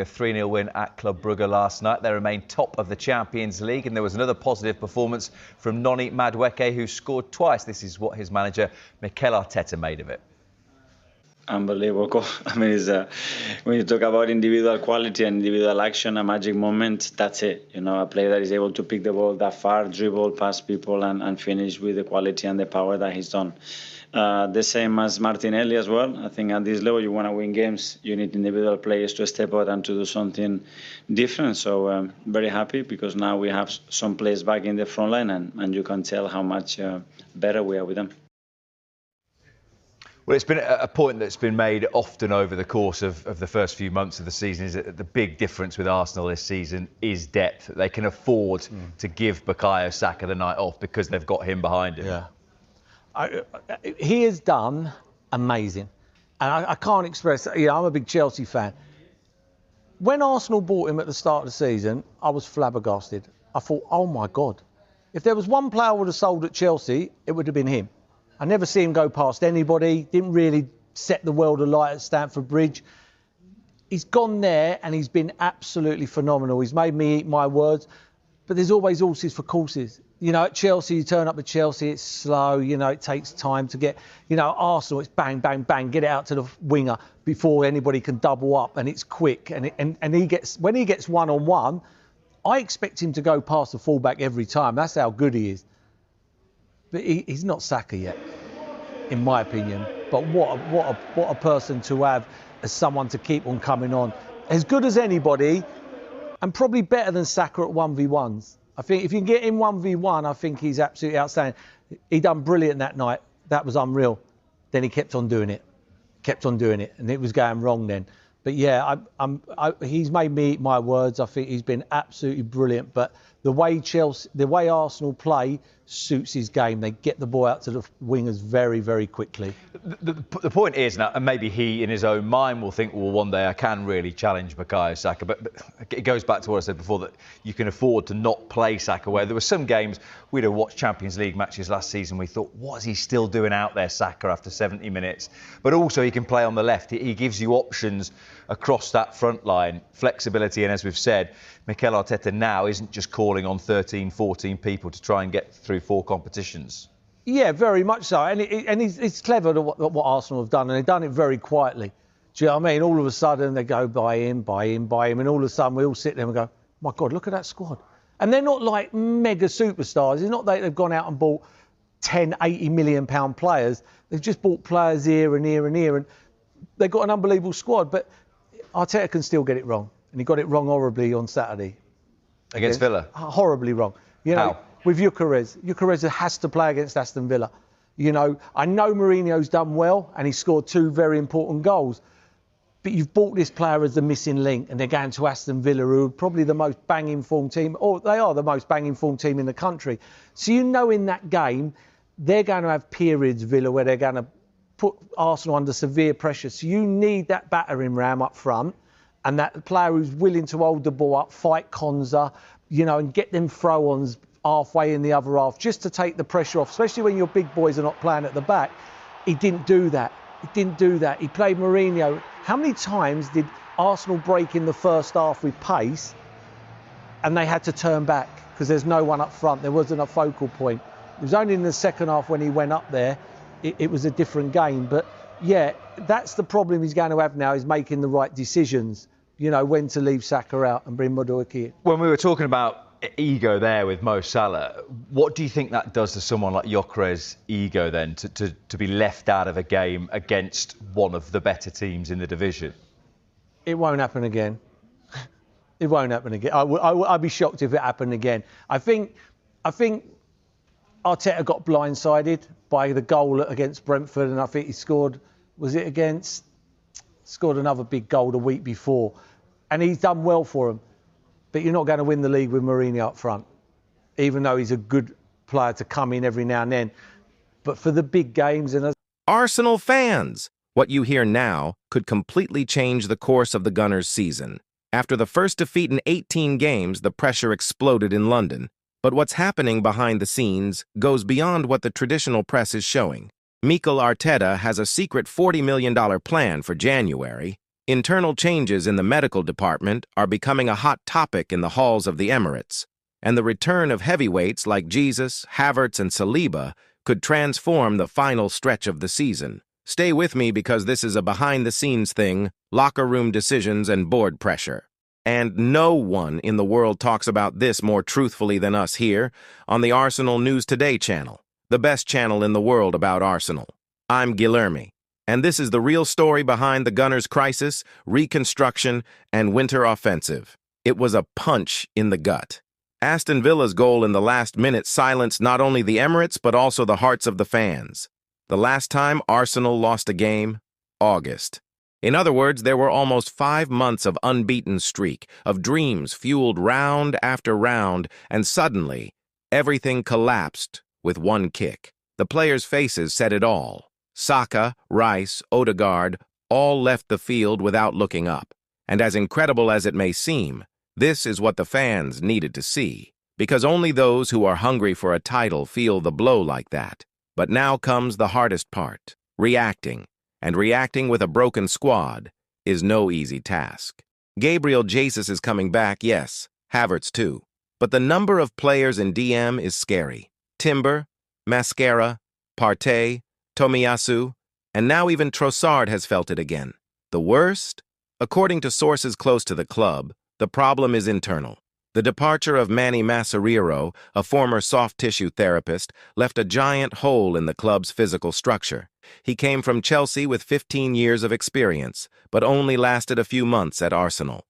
following a 3-0 win at Club Brugge last night. They remain top of the Champions League, and there was another positive performance from Noni Madueke, who scored twice. This is what his manager Mikel Arteta made of it. Unbelievable. I mean, when you talk about individual quality and individual action, a magic moment, that's it. You know, a player that is able to pick the ball that far, dribble past people and finish with the quality and the power that he's done. The same as Martinelli as well. I think at this level, you want to win games, you need individual players to step out and to do something different. So very happy because now we have some players back in the front line and you can tell how much better we are with them. Well, it's been a point that's been made often over the course of the first few months of the season, is that the big difference with Arsenal this season is depth. They can afford to give Bukayo Saka the night off because they've got him behind him. Yeah, he has done amazing. And I can't express, I'm a big Chelsea fan. When Arsenal bought him at the start of the season, I was flabbergasted. I thought, oh my God, if there was one player I would have sold at Chelsea, it would have been him. I never see him go past anybody, didn't really set the world alight at Stamford Bridge. He's gone there and he's been absolutely phenomenal. He's made me eat my words, but there's always horses for courses. You know, at Chelsea, you turn up at Chelsea, it's slow, it takes time to get, Arsenal, it's bang, bang, bang, get it out to the winger before anybody can double up, and it's quick. And when he gets one-on-one, I expect him to go past the fullback every time. That's how good he is. But he's not Saka yet, in my opinion. But what a person to have as someone to keep on coming on. As good as anybody, and probably better than Saka at 1v1s. I think if you can get him 1v1, I think he's absolutely outstanding. He done brilliant that night. That was unreal. Then he kept on doing it. And it was going wrong then. But yeah, he's made me eat my words. I think he's been absolutely brilliant. But the way Arsenal play suits his game. They get the ball out to the wingers very, very quickly. The point is now, and maybe he in his own mind will think, well, one day I can really challenge Bukayo Saka. But it goes back to what I said before, that you can afford to not play Saka, where there were some games we'd have watched Champions League matches last season. We thought, what is he still doing out there, Saka, after 70 minutes? But also he can play on the left. He gives you options across that front line, flexibility. And as we've said, Mikel Arteta now isn't just calling on 13, 14 people to try and get through 4 competitions. Yeah, very much so. And it's clever what Arsenal have done, and they've done it very quietly. Do you know what I mean? All of a sudden they go buy him, and all of a sudden we all sit there and go, my God, look at that squad. And they're not like mega superstars. It's not that they've gone out and bought 10, 80 million pound players. They've just bought players here and here and here, and they've got an unbelievable squad. But Arteta can still get it wrong, and he got it wrong horribly on Saturday. Against Villa? Horribly wrong. How? With Gyökeres has to play against Aston Villa. I know Merino's done well and he scored 2 very important goals, but you've bought this player as the missing link, and they're going to Aston Villa, who are probably the most banging form team, or they are the most banging form team in the country. So in that game, they're going to have periods, Villa, where they're going to put Arsenal under severe pressure. So you need that battering ram up front, and that player who's willing to hold the ball up, fight Konza, and get them throw-ons halfway in the other half, just to take the pressure off, especially when your big boys are not playing at the back. He didn't do that. He played Merino. How many times did Arsenal break in the first half with pace and they had to turn back because there's no one up front? There wasn't a focal point. It was only in the second half when he went up there, it was a different game. But yeah, that's the problem he's going to have now, is making the right decisions, when to leave Saka out and bring Madueke in. When we were talking about ego there with Mo Salah, what do you think that does to someone like Gyökeres' ego then, to be left out of a game against one of the better teams in the division? It won't happen again. It won't happen again. I'd be shocked if it happened again. I think Arteta got blindsided by the goal against Brentford, and I think he scored another big goal the week before, and he's done well for him. But you're not going to win the league with Merino up front, even though he's a good player to come in every now and then. But for the big games... Arsenal fans! What you hear now could completely change the course of the Gunners' season. After the first defeat in 18 games, the pressure exploded in London. But what's happening behind the scenes goes beyond what the traditional press is showing. Mikel Arteta has a secret $40 million plan for January. Internal changes in the medical department are becoming a hot topic in the halls of the Emirates, and the return of heavyweights like Jesus, Havertz, and Saliba could transform the final stretch of the season. Stay with me because this is a behind-the-scenes thing, locker room decisions and board pressure. And no one in the world talks about this more truthfully than us here on the Arsenal News Today channel, the best channel in the world about Arsenal. I'm Guilherme, and this is the real story behind the Gunners' crisis, reconstruction, and winter offensive. It was a punch in the gut. Aston Villa's goal in the last minute silenced not only the Emirates but also the hearts of the fans. The last time Arsenal lost a game, August. In other words, there were almost 5 months of unbeaten streak, of dreams fueled round after round, and suddenly, everything collapsed with one kick. The players' faces said it all. Saka, Rice, Odegaard, all left the field without looking up. And as incredible as it may seem, this is what the fans needed to see, because only those who are hungry for a title feel the blow like that. But now comes the hardest part, reacting. And reacting with a broken squad is no easy task. Gabriel Jesus is coming back, yes, Havertz too. But the number of players in DM is scary. Timber, Mascara, Partey, Tomiyasu, and now even Trossard has felt it again. The worst? According to sources close to the club, the problem is internal. The departure of Manny Mascherano, a former soft-tissue therapist, left a giant hole in the club's physical structure. He came from Chelsea with 15 years of experience, but only lasted a few months at Arsenal.